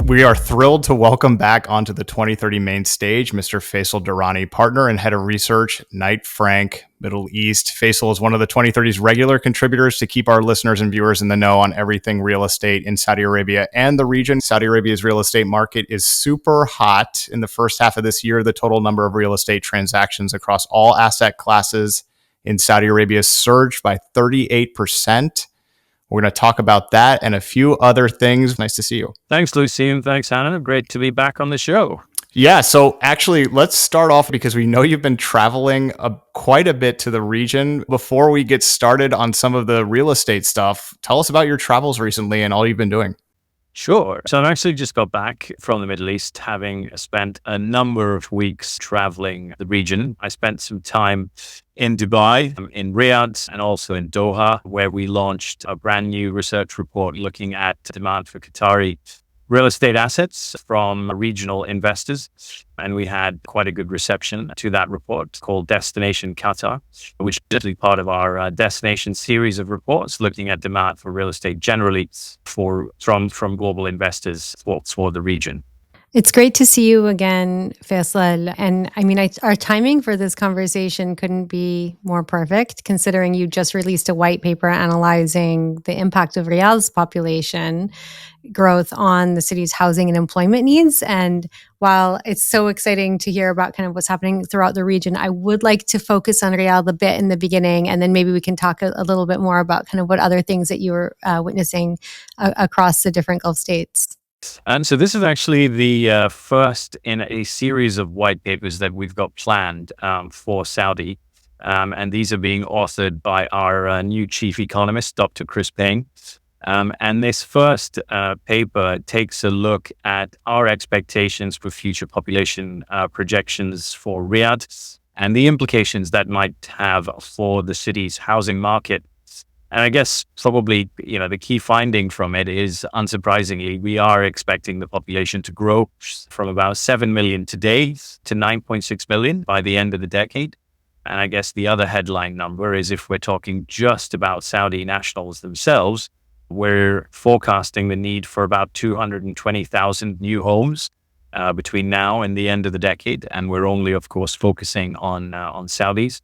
We are thrilled to welcome back onto the 2030 main stage, Mr. Faisal Durrani, partner and head of research, Knight Frank, Middle East. Faisal is one of the 2030's regular contributors to keep our listeners and viewers in the know on everything real estate in Saudi Arabia and the region. Saudi Arabia's real estate market is super hot. In the first half of this year, the total number of real estate transactions across all asset classes in Saudi Arabia surged by 38%. We're going to talk about that and a few other things. Nice to see you. Thanks, Lucien. Thanks, Hanaa. Great to be back on the show. Yeah, so actually, let's start off because we know you've been traveling quite a bit to the region. Before we get started on some of the real estate stuff, tell us about your travels recently and all you've been doing. Sure. So I actually just got back from the Middle East, having spent a number of weeks traveling the region. I spent some time in Dubai, in Riyadh, and also in Doha, where we launched a brand new research report looking at demand for Qatari real estate assets from regional investors. And we had quite a good reception to that report called Destination Qatar, which is actually part of our destination series of reports looking at demand for real estate generally from global investors for the region. It's great to see you again, Faisal. And I mean, our timing for this conversation couldn't be more perfect, considering you just released a white paper analyzing the impact of Riyadh's population growth on the city's housing and employment needs. And while it's so exciting to hear about kind of what's happening throughout the region, I would like to focus on Riyadh a bit in the beginning, and then maybe we can talk a little bit more about kind of what other things that you were witnessing across the different Gulf states. And so this is actually the first in a series of white papers that we've got planned for Saudi. And these are being authored by our new chief economist, Dr. Chris Payne. And this first paper takes a look at our expectations for future population projections for Riyadh and the implications that might have for the city's housing market. And I guess probably, the key finding from it is, unsurprisingly, we are expecting the population to grow from about 7 million today to 9.6 million by the end of the decade. And I guess the other headline number is, if we're talking just about Saudi nationals themselves, we're forecasting the need for about 220,000 new homes between now and the end of the decade. And we're only, of course, focusing on Saudis.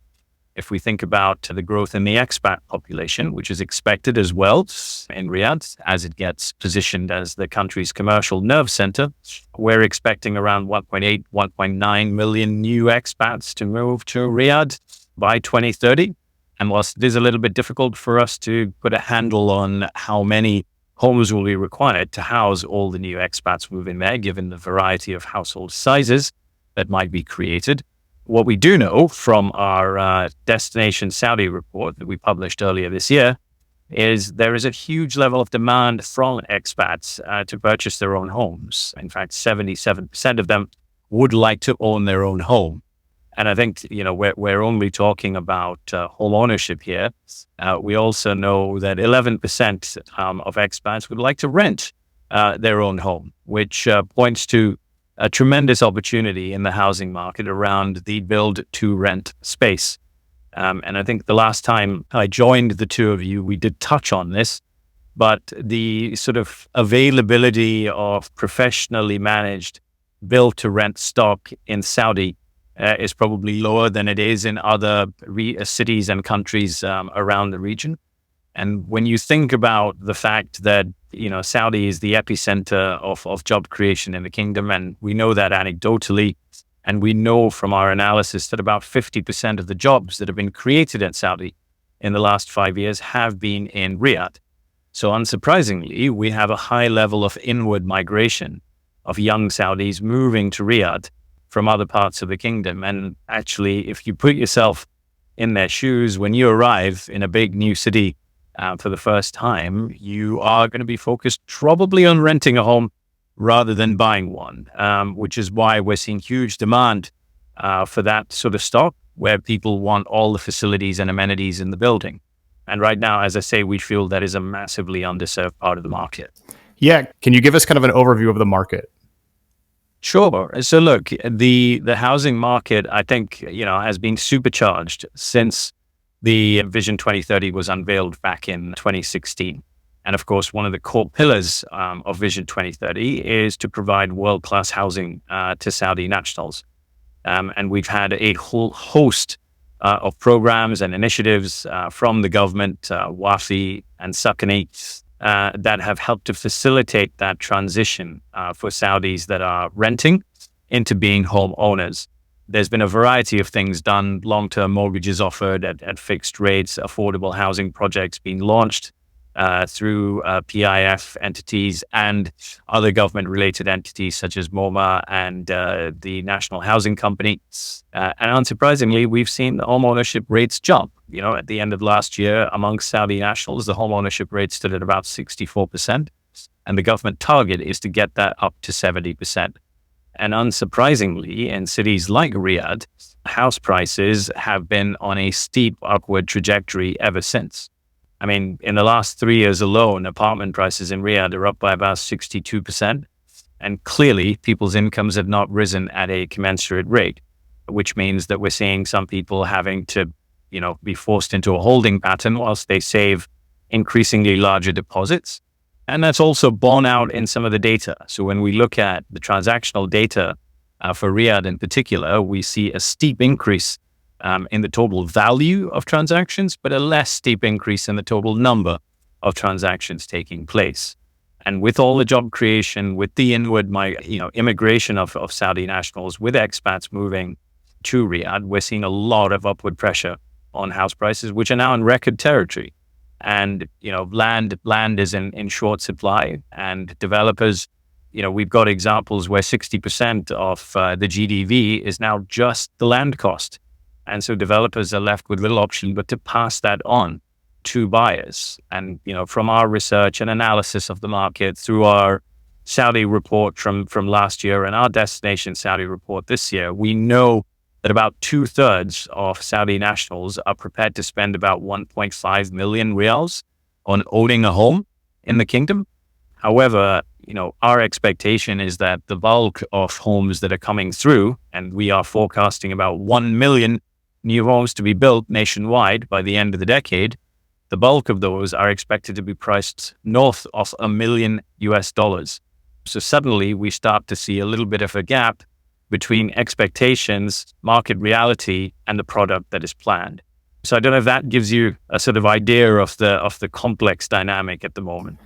If we think about the growth in the expat population, which is expected as well in Riyadh as it gets positioned as the country's commercial nerve center, we're expecting around 1.8, 1.9 million new expats to move to Riyadh by 2030. And whilst it is a little bit difficult for us to put a handle on how many homes will be required to house all the new expats moving there, given the variety of household sizes that might be created, what we do know from our Destination Saudi report that we published earlier this year is there is a huge level of demand from expats to purchase their own homes. In fact, 77% of them would like to own their own home. And I think, we're only talking about home ownership here. We also know that 11% of expats would like to rent their own home, which points to a tremendous opportunity in the housing market around the build to rent space. And I think the last time I joined the two of you, we did touch on this, but the sort of availability of professionally managed build to rent stock in Saudi is probably lower than it is in other cities and countries around the region. And when you think about the fact that, Saudi is the epicenter of job creation in the kingdom, and we know that anecdotally, and we know from our analysis that about 50% of the jobs that have been created in Saudi in the last 5 years have been in Riyadh. So unsurprisingly, we have a high level of inward migration of young Saudis moving to Riyadh from other parts of the kingdom. And actually, if you put yourself in their shoes, when you arrive in a big new city for the first time, you are going to be focused probably on renting a home rather than buying one, which is why we're seeing huge demand for that sort of stock, where people want all the facilities and amenities in the building. And right now, as I say, we feel that is a massively underserved part of the market. Yeah. Can you give us kind of an overview of the market? Sure. So look, the housing market, I think, has been supercharged since the Vision 2030 was unveiled back in 2016. And of course, one of the core pillars of Vision 2030 is to provide world-class housing to Saudi nationals. And we've had a whole host of programs and initiatives from the government, WAFI and Sakani, that have helped to facilitate that transition for Saudis that are renting into being homeowners. There's been a variety of things done, long-term mortgages offered at fixed rates, affordable housing projects being launched through PIF entities and other government-related entities such as MoMA and the National Housing Company. And unsurprisingly, we've seen the home ownership rates jump. At the end of last year, amongst Saudi nationals, the home ownership rate stood at about 64%, and the government target is to get that up to 70%. And unsurprisingly, in cities like Riyadh, house prices have been on a steep upward trajectory ever since. I mean, in the last 3 years alone, apartment prices in Riyadh are up by about 62%. And clearly, people's incomes have not risen at a commensurate rate, which means that we're seeing some people having to, be forced into a holding pattern whilst they save increasingly larger deposits. And that's also borne out in some of the data. So when we look at the transactional data for Riyadh in particular, we see a steep increase in the total value of transactions, but a less steep increase in the total number of transactions taking place. And with all the job creation, with the inward immigration of Saudi nationals, with expats moving to Riyadh, we're seeing a lot of upward pressure on house prices, which are now in record territory. And, land is in short supply, and developers, we've got examples where 60% of the GDV is now just the land cost. And so developers are left with little option but to pass that on to buyers. And, from our research and analysis of the market through our Saudi report from last year and our Destination Saudi report this year, we know that about 2/3 of Saudi nationals are prepared to spend about 1.5 million riyals on owning a home in the kingdom. However, our expectation is that the bulk of homes that are coming through, and we are forecasting about 1 million new homes to be built nationwide by the end of the decade, the bulk of those are expected to be priced north of $1 million. So suddenly we start to see a little bit of a gap between expectations, market reality, and the product that is planned. So I don't know if that gives you a sort of idea of the complex dynamic at the moment.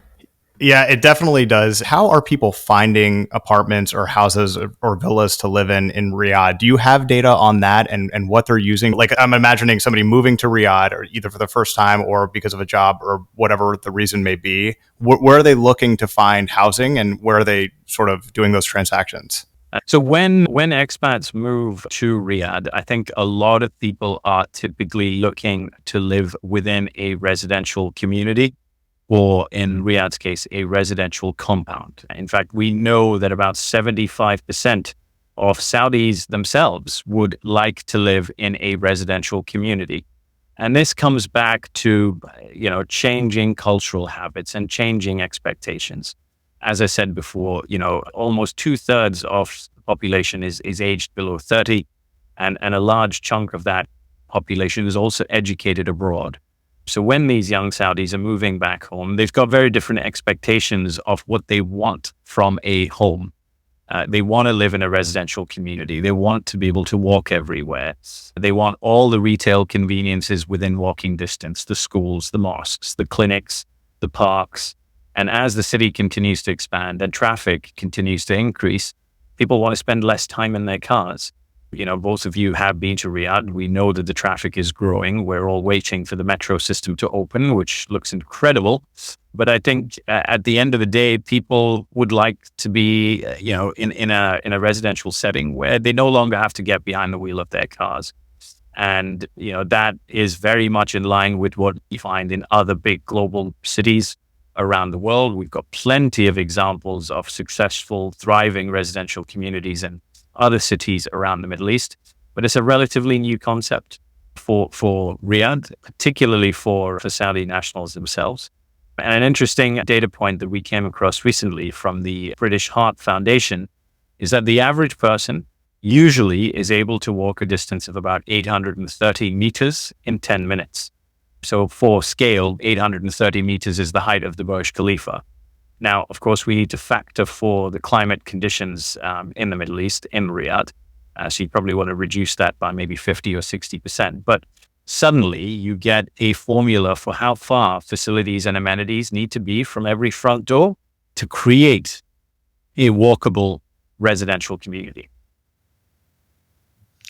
Yeah, it definitely does. How are people finding apartments or houses or villas to live in Riyadh? Do you have data on that and what they're using? Like, I'm imagining somebody moving to Riyadh, or either for the first time or because of a job or whatever the reason may be. Where are they looking to find housing, and where are they sort of doing those transactions? So when expats move to Riyadh, I think a lot of people are typically looking to live within a residential community, or in Riyadh's case, a residential compound. In fact, we know that about 75% of Saudis themselves would like to live in a residential community. And this comes back to, changing cultural habits and changing expectations. As I said before, almost 2/3 of the population is aged below 30, and a large chunk of that population is also educated abroad. So when these young Saudis are moving back home, they've got very different expectations of what they want from a home. They want to live in a residential community. They want to be able to walk everywhere. They want all the retail conveniences within walking distance, the schools, the mosques, the clinics, the parks. And as the city continues to expand and traffic continues to increase, people want to spend less time in their cars. Both of you have been to Riyadh. We know that the traffic is growing. We're all waiting for the metro system to open, which looks incredible. But I think at the end of the day, people would like to be, in a residential setting where they no longer have to get behind the wheel of their cars. And, that is very much in line with what you find in other big global cities around the world. We've got plenty of examples of successful, thriving residential communities in other cities around the Middle East, but it's a relatively new concept for Riyadh, particularly for Saudi nationals themselves. And an interesting data point that we came across recently from the British Heart Foundation is that the average person usually is able to walk a distance of about 830 meters in 10 minutes. So for scale, 830 meters is the height of the Burj Khalifa. Now, of course, we need to factor for the climate conditions in the Middle East, in Riyadh. So you probably want to reduce that by maybe 50 or 60%. But suddenly you get a formula for how far facilities and amenities need to be from every front door to create a walkable residential community.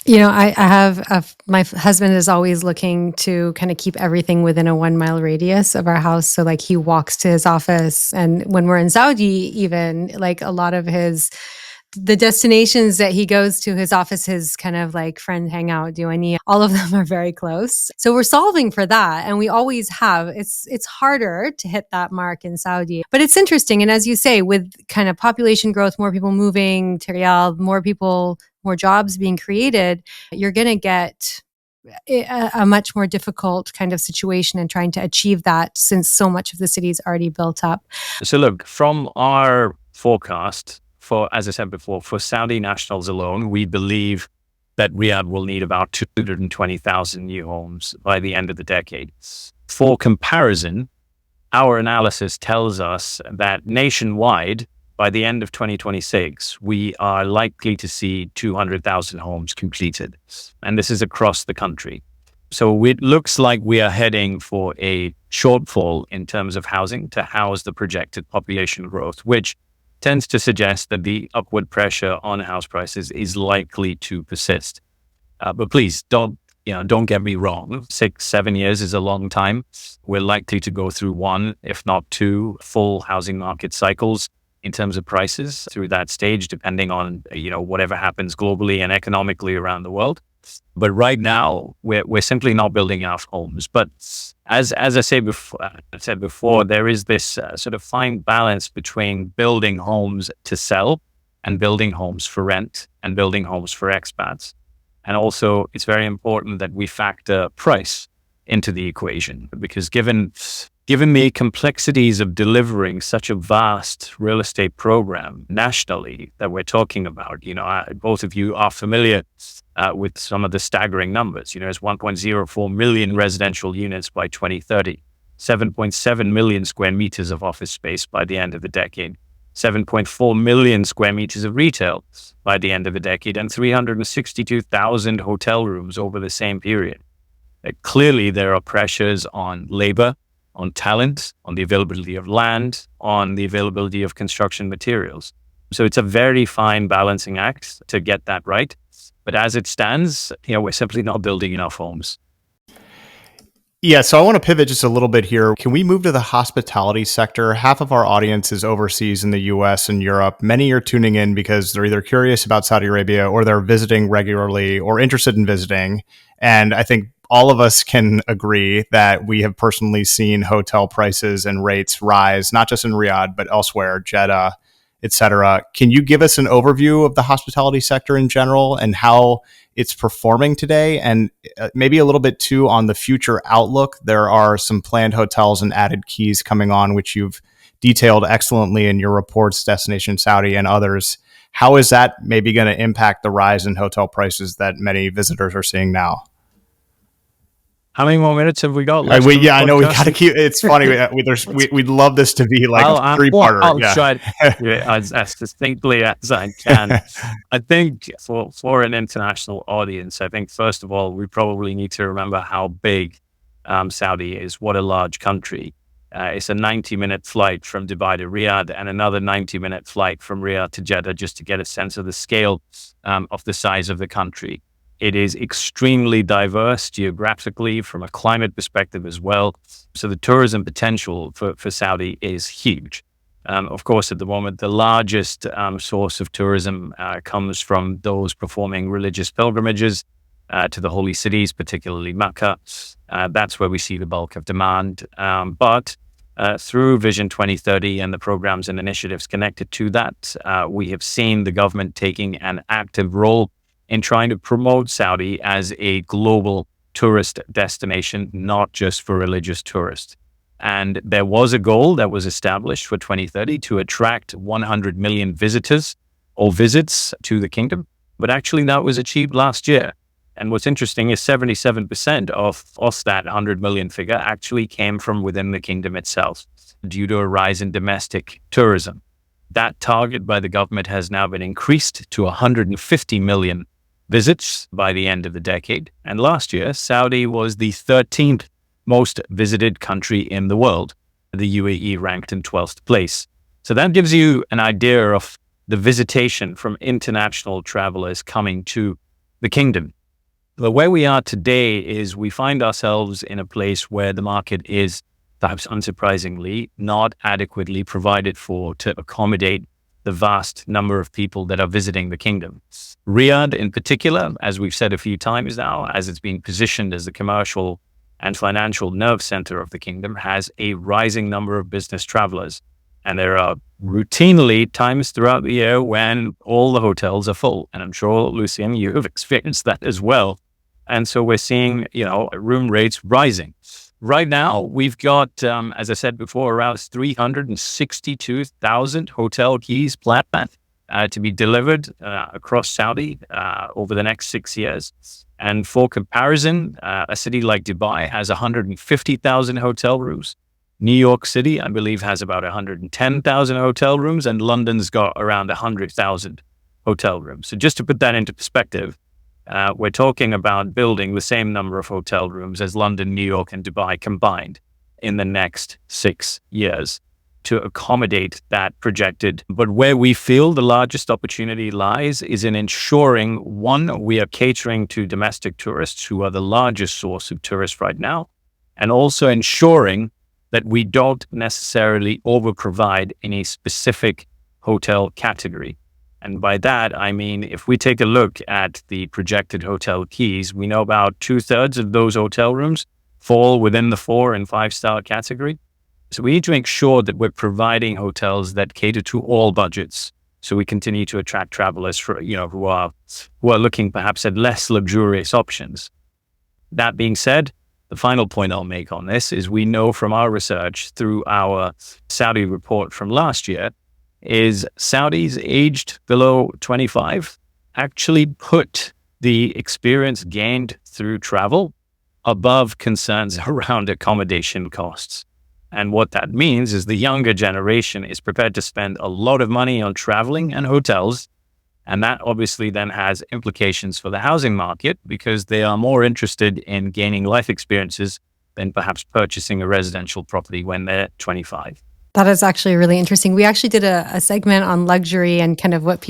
You know, I have my husband is always looking to kind of keep everything within a 1 mile radius of our house. So like he walks to his office, and when we're in Saudi, even like a lot of the destinations that he goes to, his office, his kind of like friend hangout, all of them are very close. So we're solving for that. And we always have. It's harder to hit that mark in Saudi. But it's interesting. And as you say, with kind of population growth, more people moving to Riyadh, more jobs being created, you're going to get a much more difficult kind of situation in trying to achieve that, since so much of the city is already built up. So look, from our forecast, as I said before, for Saudi nationals alone, we believe that Riyadh will need about 220,000 new homes by the end of the decade. For comparison, our analysis tells us that nationwide, by the end of 2026, we are likely to see 200,000 homes completed. And this is across the country. So it looks like we are heading for a shortfall in terms of housing to house the projected population growth, which tends to suggest that the upward pressure on house prices is likely to persist. But please don't get me wrong. 6-7 years is a long time. We're likely to go through 1, if not 2, full housing market cycles in terms of prices through that stage, depending on whatever happens globally and economically around the world. But right now, we're simply not building enough homes. But as I said before, there is this sort of fine balance between building homes to sell and building homes for rent and building homes for expats. And also, it's very important that we factor price into the equation, because given the complexities of delivering such a vast real estate program nationally that we're talking about, both of you are familiar with some of the staggering numbers. It's 1.04 million residential units by 2030, 7.7 million square meters of office space by the end of the decade, 7.4 million square meters of retail by the end of the decade, and 362,000 hotel rooms over the same period. Clearly, there are pressures on labor, on talent, on the availability of land, on the availability of construction materials. So it's a very fine balancing act to get that right. But as it stands, we're simply not building enough homes. Yeah, so I want to pivot just a little bit here. Can we move to the hospitality sector? Half of our audience is overseas in the US and Europe. Many are tuning in because they're either curious about Saudi Arabia, or they're visiting regularly, or interested in visiting. And I think all of us can agree that we have personally seen hotel prices and rates rise, not just in Riyadh, but elsewhere, Jeddah, et cetera. Can you give us an overview of the hospitality sector in general and how it's performing today? And maybe a little bit too on the future outlook. There are some planned hotels and added keys coming on, which you've detailed excellently in your reports, Destination Saudi and others. How is that maybe going to impact the rise in hotel prices that many visitors are seeing now? How many more minutes have we got? I know we got to keep. It's funny. We'd love this to be like a three-parter. I'll try as distinctly as I can. I think for an international audience, I think first of all we probably need to remember how big Saudi is. What a large country! It's a 90-minute flight from Dubai to Riyadh, and another 90-minute flight from Riyadh to Jeddah, just to get a sense of the scale of the size of the country. It is extremely diverse geographically, from a climate perspective as well. So the tourism potential for Saudi is huge. Of course, at the moment, the largest source of tourism comes from those performing religious pilgrimages to the holy cities, particularly Mecca. That's where we see the bulk of demand. But through Vision 2030 and the programs and initiatives connected to that, we have seen the government taking an active role in trying to promote Saudi as a global tourist destination, not just for religious tourists. And there was a goal that was established for 2030 to attract 100 million visitors or visits to the kingdom. But actually that was achieved last year. And what's interesting is 77% of that 100 million figure actually came from within the kingdom itself due to a rise in domestic tourism. That target by the government has now been increased to 150 million visits by the end of the decade. And last year, Saudi was the 13th most visited country in the world. The UAE ranked in 12th place. So that gives you an idea of the visitation from international travelers coming to the kingdom. But where we are today is we find ourselves in a place where the market is, perhaps unsurprisingly, not adequately provided for to accommodate the vast number of people that are visiting the kingdom. Riyadh in particular, as we've said a few times now, as it's been positioned as the commercial and financial nerve center of the kingdom, has a rising number of business travelers. And there are routinely times throughout the year when all the hotels are full. And I'm sure, Lucien, you have experienced that as well. And so we're seeing, room rates rising. Right now, we've got, as I said before, around 362,000 hotel keys planned to be delivered across Saudi over the next 6 years. And for comparison, a city like Dubai has 150,000 hotel rooms. New York City, I believe, has about 110,000 hotel rooms, and London's got around 100,000 hotel rooms. So just to put that into perspective, we're talking about building the same number of hotel rooms as London, New York, and Dubai combined in the next 6 years to accommodate that projected. But where we feel the largest opportunity lies is in ensuring, one, we are catering to domestic tourists who are the largest source of tourists right now, and also ensuring that we don't necessarily over-provide in a specific hotel category. And by that, I mean, if we take a look at the projected hotel keys, we know about 2/3 of those hotel rooms fall within the 4 and 5-star category. So we need to make sure that we're providing hotels that cater to all budgets. So we continue to attract travelers who are looking perhaps at less luxurious options. That being said, the final point I'll make on this is we know from our research through our Saudi report from last year is Saudis aged below 25 actually put the experience gained through travel above concerns around accommodation costs. And what that means is the younger generation is prepared to spend a lot of money on traveling and hotels. And that obviously then has implications for the housing market because they are more interested in gaining life experiences than perhaps purchasing a residential property when they're 25. That is actually really interesting. We actually did a segment on luxury and kind of what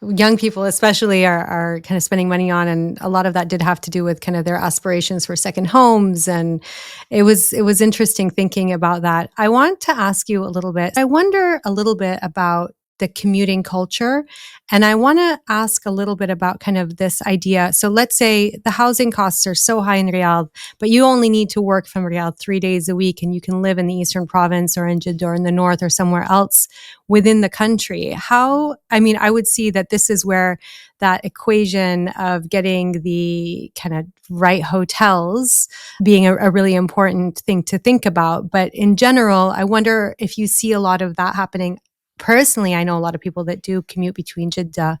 young people especially, are kind of spending money on. And a lot of that did have to do with kind of their aspirations for second homes. And it was interesting thinking about that. I want to ask you a little bit. I wonder a little bit about the commuting culture. And I want to ask a little bit about kind of this idea. So let's say the housing costs are so high in Riyadh, but you only need to work from Riyadh 3 days a week and you can live in the Eastern Province or in Jeddah or in the North or somewhere else within the country. I would see that this is where that equation of getting the kind of right hotels being a really important thing to think about. But in general, I wonder if you see a lot of that happening. Personally, I know a lot of people that do commute between Jeddah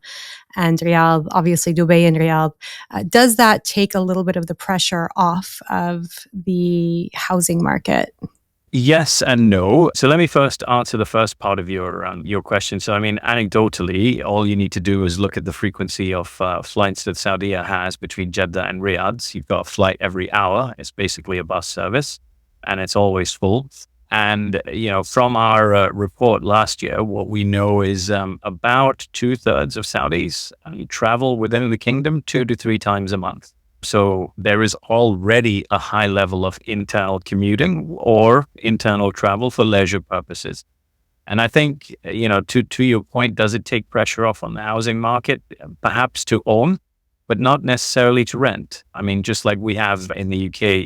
and Riyadh, obviously Dubai and Riyadh. Does that take a little bit of the pressure off of the housing market? Yes and no. So let me first answer the first part of your question. So, anecdotally, all you need to do is look at the frequency of flights that Saudia has between Jeddah and Riyadh. So you've got a flight every hour. It's basically a bus service, and it's always full. And, from our report last year, what we know is about 2/3 of Saudis travel within the kingdom 2 to 3 times a month. So there is already a high level of internal commuting or internal travel for leisure purposes. And I think, to your point, does it take pressure off on the housing market? Perhaps to own, but not necessarily to rent. Just like we have in the UK,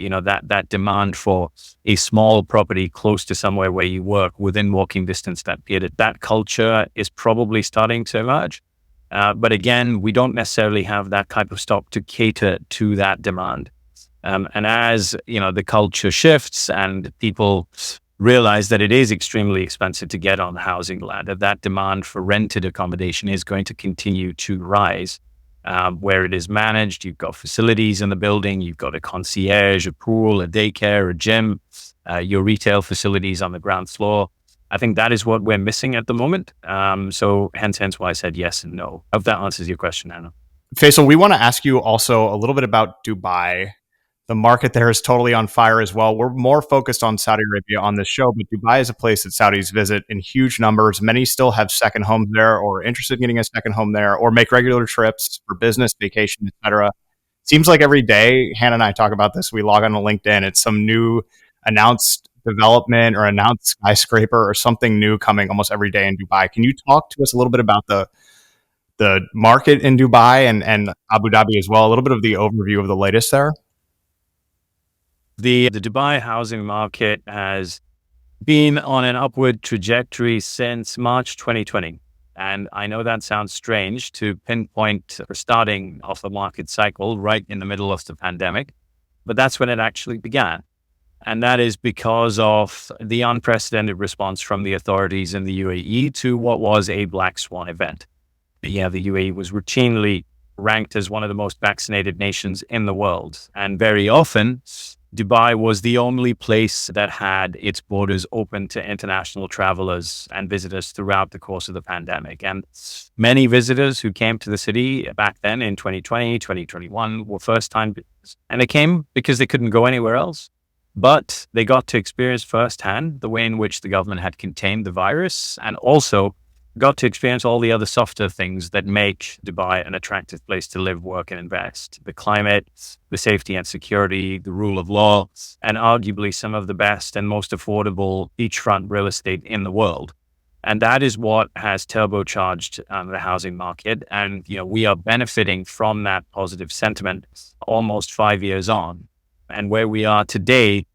that demand for a small property close to somewhere where you work within walking distance, that culture is probably starting to emerge. But again, we don't necessarily have that type of stock to cater to that demand. And as, the culture shifts and people realize that it is extremely expensive to get on the housing ladder, that demand for rented accommodation is going to continue to rise. where it is managed. You've got facilities in the building. You've got a concierge, a pool, a daycare, a gym, your retail facilities on the ground floor. I think that is what we're missing at the moment. So hence why I said yes and no. I hope that answers your question, Hanaa. Faisal, we want to ask you also a little bit about Dubai. The market there is totally on fire as well. We're more focused on Saudi Arabia on this show, but Dubai is a place that Saudis visit in huge numbers. Many still have second homes there or are interested in getting a second home there or make regular trips for business, vacation, etc. Seems like every day, Hannah and I talk about this, we log on to LinkedIn, it's some new announced development or announced skyscraper or something new coming almost every day in Dubai. Can you talk to us a little bit about the market in Dubai and Abu Dhabi as well, a little bit of the overview of the latest there? The Dubai housing market has been on an upward trajectory since March 2020. And I know that sounds strange to pinpoint for starting off the market cycle right in the middle of the pandemic, but that's when it actually began. And that is because of the unprecedented response from the authorities in the UAE to what was a black swan event. Yeah, the UAE was routinely ranked as one of the most vaccinated nations in the world. And very often, Dubai was the only place that had its borders open to international travelers and visitors throughout the course of the pandemic. And many visitors who came to the city back then in 2020, 2021 were first-time visitors. And they came because they couldn't go anywhere else. But they got to experience firsthand the way in which the government had contained the virus, and also got to experience all the other softer things that make Dubai an attractive place to live, work, and invest. The climate, the safety and security, the rule of law, and arguably some of the best and most affordable beachfront real estate in the world. And that is what has turbocharged the housing market. And we are benefiting from that positive sentiment almost 5 years on. And where we are today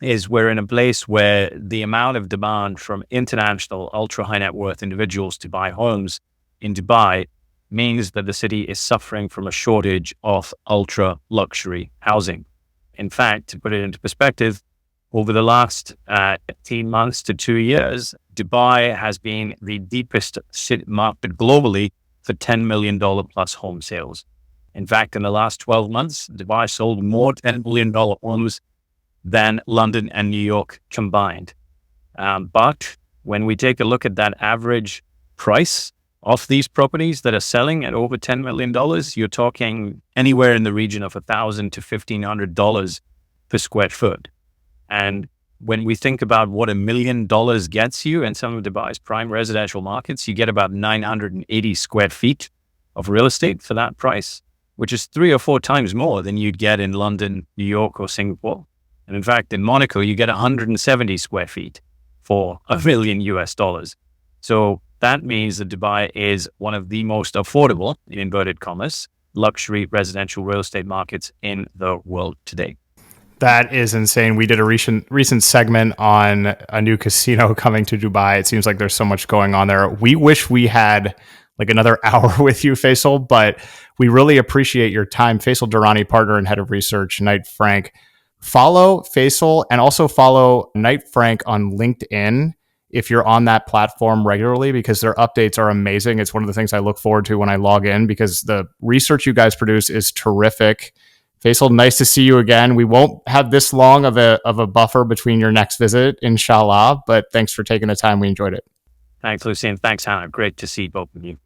is we're in a place where the amount of demand from international ultra high net worth individuals to buy homes in Dubai means that the city is suffering from a shortage of ultra luxury housing. In fact, to put it into perspective, over the last 18 months to 2 years, Dubai has been the deepest market globally for $10 million plus home sales. In fact, in the last 12 months, Dubai sold more $10 million homes than London and New York combined. But when we take a look at that average price of these properties that are selling at over $10 million, you're talking anywhere in the region of $1,000 to $1,500 per square foot. And when we think about what $1 million gets you in some of Dubai's prime residential markets, you get about 980 square feet of real estate for that price, which is 3 or 4 times more than you'd get in London, New York, or Singapore. And in fact, in Monaco, you get 170 square feet for $1 million US. So that means that Dubai is one of the most affordable, in inverted commas, luxury residential real estate markets in the world today. That is insane. We did a recent segment on a new casino coming to Dubai. It seems like there's so much going on there. We wish we had like another hour with you, Faisal, but we really appreciate your time. Faisal Durrani, partner and head of research, Knight Frank. Follow Faisal and also follow Knight Frank on LinkedIn if you're on that platform regularly, because their updates are amazing. It's one of the things I look forward to when I log in, because the research you guys produce is terrific. Faisal, nice to see you again. We won't have this long of a buffer between your next visit, inshallah, but thanks for taking the time. We enjoyed it. Thanks, Lucien. Thanks, Hanaa. Great to see both of you.